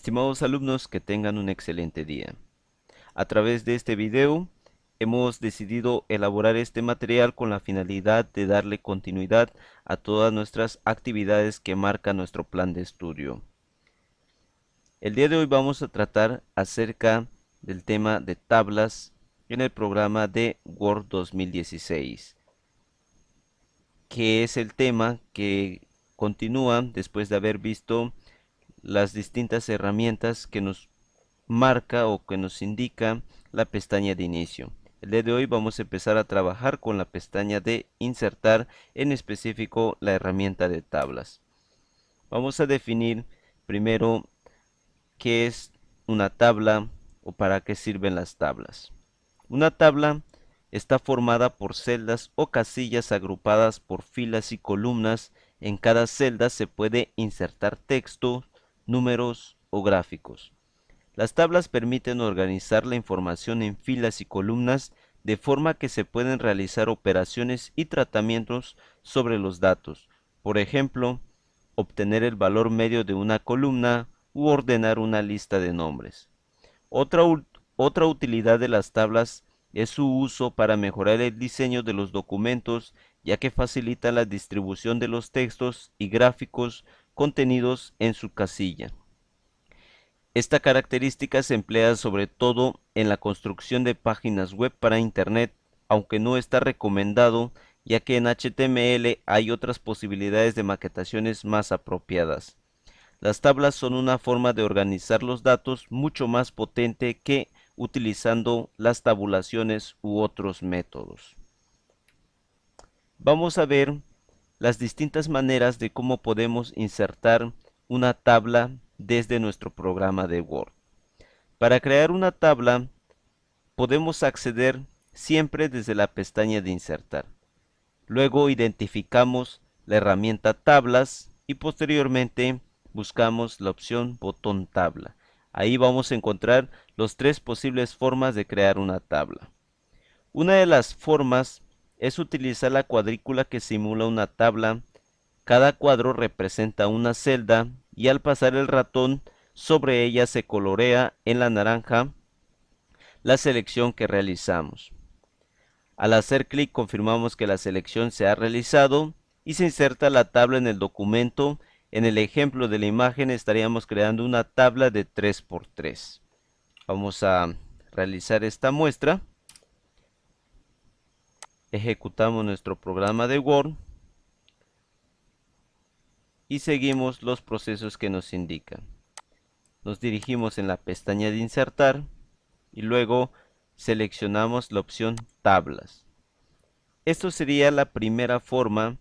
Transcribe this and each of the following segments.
Estimados alumnos, que tengan un excelente día. A través de este video hemos decidido elaborar este material con la finalidad de darle continuidad a todas nuestras actividades que marca nuestro plan de estudio. El día de hoy vamos a tratar acerca del tema de tablas en el programa de Word 2016, que es el tema que continúa después de haber visto las distintas herramientas que nos marca o que nos indica la pestaña de inicio. El día de hoy vamos a empezar a trabajar con la pestaña de insertar, en específico la herramienta de tablas. Vamos a definir primero qué es una tabla o para qué sirven las tablas. Una tabla está formada por celdas o casillas agrupadas por filas y columnas. En cada celda se puede insertar texto, números o gráficos. Las tablas permiten organizar la información en filas y columnas de forma que se pueden realizar operaciones y tratamientos sobre los datos. Por ejemplo, obtener el valor medio de una columna u ordenar una lista de nombres. Otra, otra utilidad de las tablas es su uso para mejorar el diseño de los documentos, ya que facilita la distribución de los textos y gráficos contenidos en su casilla. Esta característica se emplea sobre todo en la construcción de páginas web para Internet, aunque no está recomendado, ya que en HTML hay otras posibilidades de maquetaciones más apropiadas. Las tablas son una forma de organizar los datos mucho más potente que utilizando las tabulaciones u otros métodos. Vamos a ver las distintas maneras de cómo podemos insertar una tabla desde nuestro programa de Word. Para crear una tabla, podemos acceder siempre desde la pestaña de insertar. Luego identificamos la herramienta tablas y posteriormente buscamos la opción botón tabla. Ahí vamos a encontrar las tres posibles formas de crear una tabla. Una de las formas es utilizar la cuadrícula que simula una tabla. Cada cuadro representa una celda y al pasar el ratón sobre ella se colorea en la naranja la selección que realizamos. Al hacer clic confirmamos que la selección se ha realizado y se inserta la tabla en el documento. En el ejemplo de la imagen estaríamos creando una tabla de 3×3. Vamos a realizar esta muestra. Ejecutamos nuestro programa de Word y seguimos los procesos que nos indican. Nos dirigimos en la pestaña de insertar y luego seleccionamos la opción tablas. Esto sería la primera forma.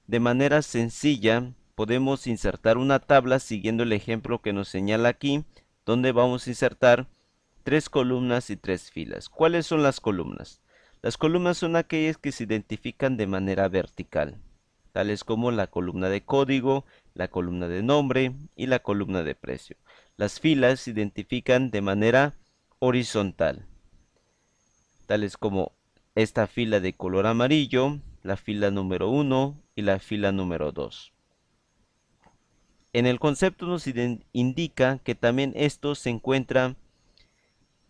De manera sencilla podemos insertar una tabla siguiendo el ejemplo que nos señala aquí, donde vamos a insertar 3 columnas y 3 filas. ¿Cuáles son las columnas? Las columnas son aquellas que se identifican de manera vertical, tales como la columna de código, la columna de nombre y la columna de precio. Las filas se identifican de manera horizontal, tales como esta fila de color amarillo, la fila número 1 y la fila número 2. En el concepto nos indica que también esto se encuentra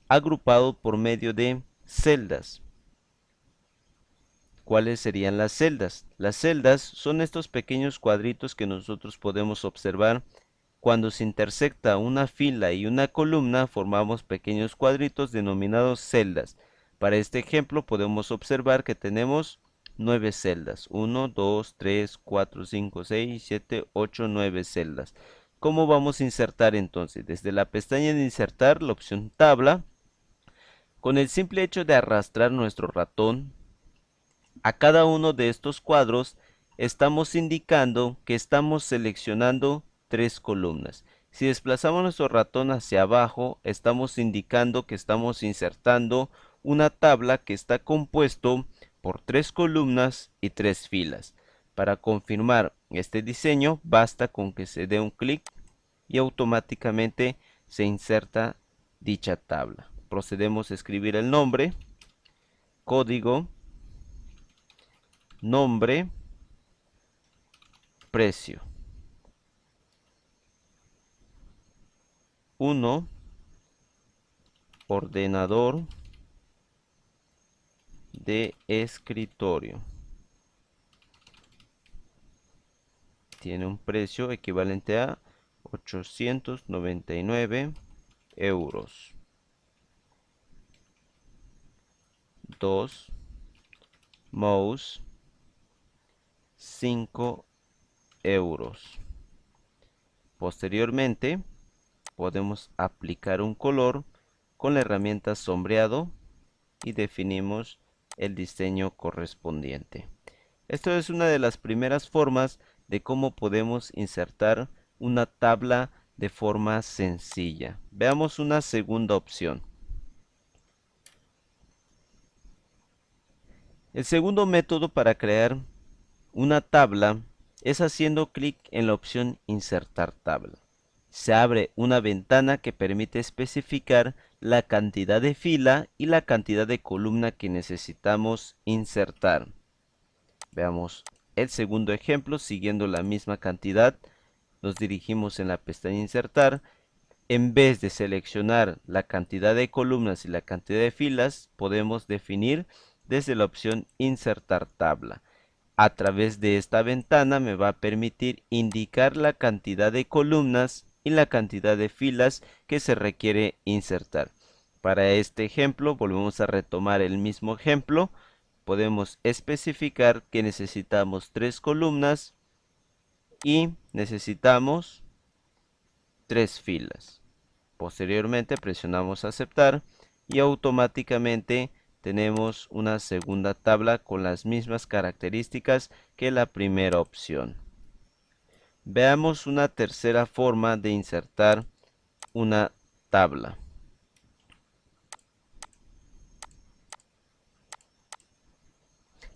agrupado por medio de celdas. ¿Cuáles serían las celdas? Las celdas son estos pequeños cuadritos que nosotros podemos observar. Cuando se intersecta una fila y una columna, formamos pequeños cuadritos denominados celdas. Para este ejemplo podemos observar que tenemos 9 celdas. 1, 2, 3, 4, 5, 6, 7, 8, 9 celdas. ¿Cómo vamos a insertar entonces? Desde la pestaña de insertar, la opción tabla, con el simple hecho de arrastrar nuestro ratón a cada uno de estos cuadros, estamos indicando que estamos seleccionando 3 columnas. Si desplazamos nuestro ratón hacia abajo, estamos indicando que estamos insertando una tabla que está compuesto por 3 columnas y 3 filas. Para confirmar este diseño, basta con que se dé un clic y automáticamente se inserta dicha tabla. Procedemos a escribir el nombre, código, nombre, precio. 1, ordenador de escritorio. Tiene un precio equivalente a 899 euros. 2, mouse, 5 euros. Posteriormente podemos aplicar un color con la herramienta sombreado y definimos el diseño correspondiente. Esto es una de las primeras formas de cómo podemos insertar una tabla de forma sencilla. Veamos una segunda opción. El segundo método para crear una tabla es haciendo clic en la opción Insertar tabla. Se abre una ventana que permite especificar la cantidad de fila y la cantidad de columna que necesitamos insertar. Veamos el segundo ejemplo. Siguiendo la misma cantidad, nos dirigimos en la pestaña Insertar. En vez de seleccionar la cantidad de columnas y la cantidad de filas, podemos definir desde la opción Insertar tabla. A través de esta ventana me va a permitir indicar la cantidad de columnas y la cantidad de filas que se requiere insertar. Para este ejemplo, volvemos a retomar el mismo ejemplo. Podemos especificar que necesitamos 3 columnas y necesitamos 3 filas. Posteriormente presionamos aceptar y automáticamente tenemos una segunda tabla con las mismas características que la primera opción. Veamos una tercera forma de insertar una tabla.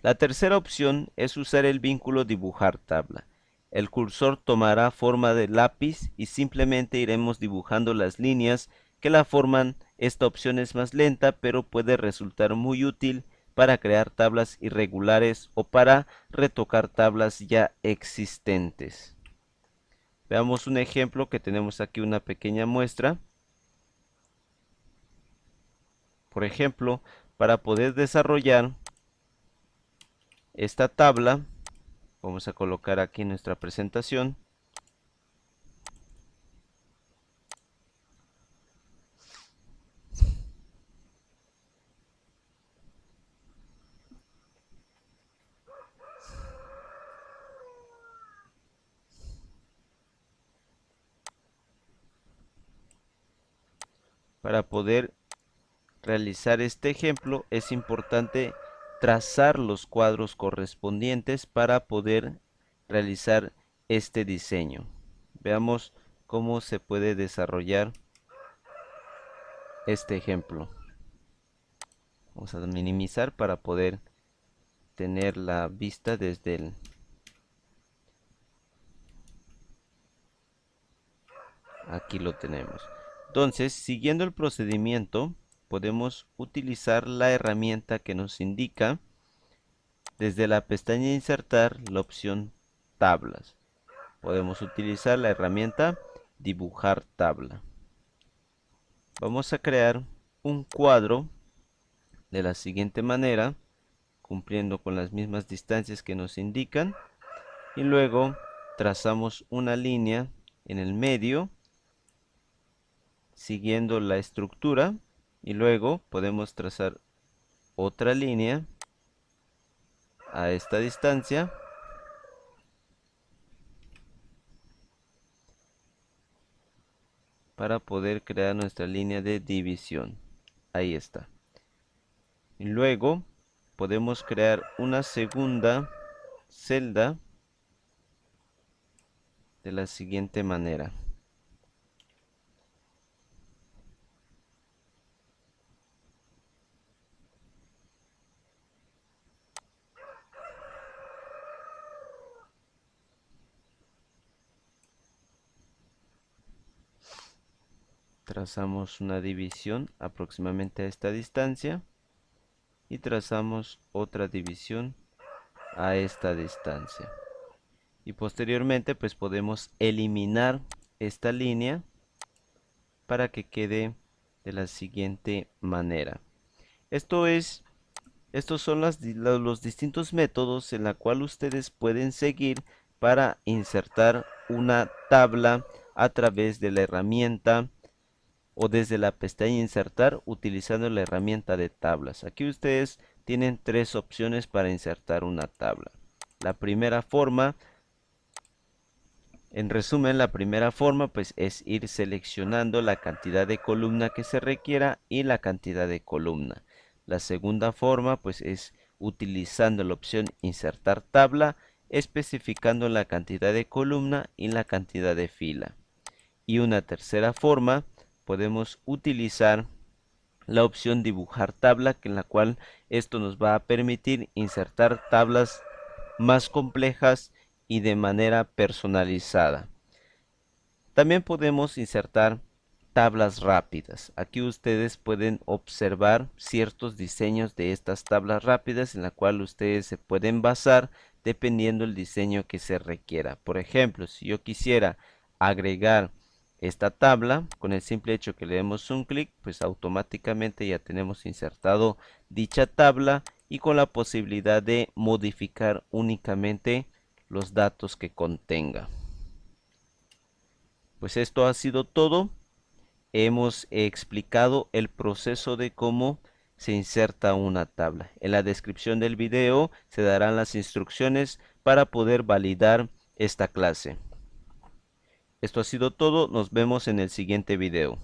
La tercera opción es usar el vínculo dibujar tabla. El cursor tomará forma de lápiz y simplemente iremos dibujando las líneas que la forman. Esta opción es más lenta, pero puede resultar muy útil para crear tablas irregulares o para retocar tablas ya existentes. Veamos un ejemplo que tenemos aquí, una pequeña muestra. Por ejemplo, para poder desarrollar esta tabla, vamos a colocar aquí nuestra presentación. Para poder realizar este ejemplo es importante trazar los cuadros correspondientes para poder realizar este diseño. Veamos cómo se puede desarrollar este ejemplo. Vamos a minimizar para poder tener la vista desde el... Aquí lo tenemos. Entonces, siguiendo el procedimiento, podemos utilizar la herramienta que nos indica desde la pestaña Insertar la opción Tablas. Podemos utilizar la herramienta Dibujar tabla. Vamos a crear un cuadro de la siguiente manera, cumpliendo con las mismas distancias que nos indican, y luego trazamos una línea en el medio siguiendo la estructura, y luego podemos trazar otra línea a esta distancia para poder crear nuestra línea de división. Ahí está. Y luego podemos crear una segunda celda de la siguiente manera. Trazamos una división aproximadamente a esta distancia y trazamos otra división a esta distancia. Y posteriormente pues podemos eliminar esta línea para que quede de la siguiente manera. Estos son los distintos métodos en la cual ustedes pueden seguir para insertar una tabla a través de la herramienta o desde la pestaña insertar utilizando la herramienta de tablas. Aquí ustedes tienen tres opciones para insertar una tabla. La primera forma, en resumen, la primera forma pues es ir seleccionando la cantidad de columna que se requiera y la cantidad de columna. La segunda forma pues es utilizando la opción insertar tabla, especificando la cantidad de columna y la cantidad de fila. Y una tercera forma, podemos utilizar la opción dibujar tabla, en la cual esto nos va a permitir insertar tablas más complejas y de manera personalizada. También podemos insertar tablas rápidas. Aquí ustedes pueden observar ciertos diseños de estas tablas rápidas en la cual ustedes se pueden basar dependiendo del diseño que se requiera. Por ejemplo, si yo quisiera agregar esta tabla, con el simple hecho que le demos un clic, pues automáticamente ya tenemos insertado dicha tabla y con la posibilidad de modificar únicamente los datos que contenga. Pues esto ha sido todo. Hemos explicado el proceso de cómo se inserta una tabla. En la descripción del video se darán las instrucciones para poder validar esta clase. Esto ha sido todo. Nos vemos en el siguiente video.